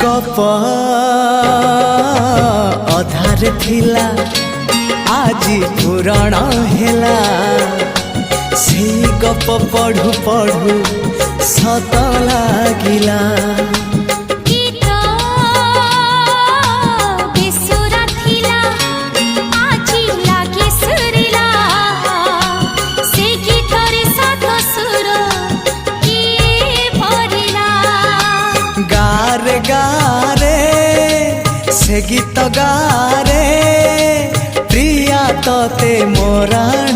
गप अधार थिला आजी पुराण हेला से गप पढ़ु पढ़ु सत लागिला। गारे गारे से गीत गारे प्रिया तोते मोराण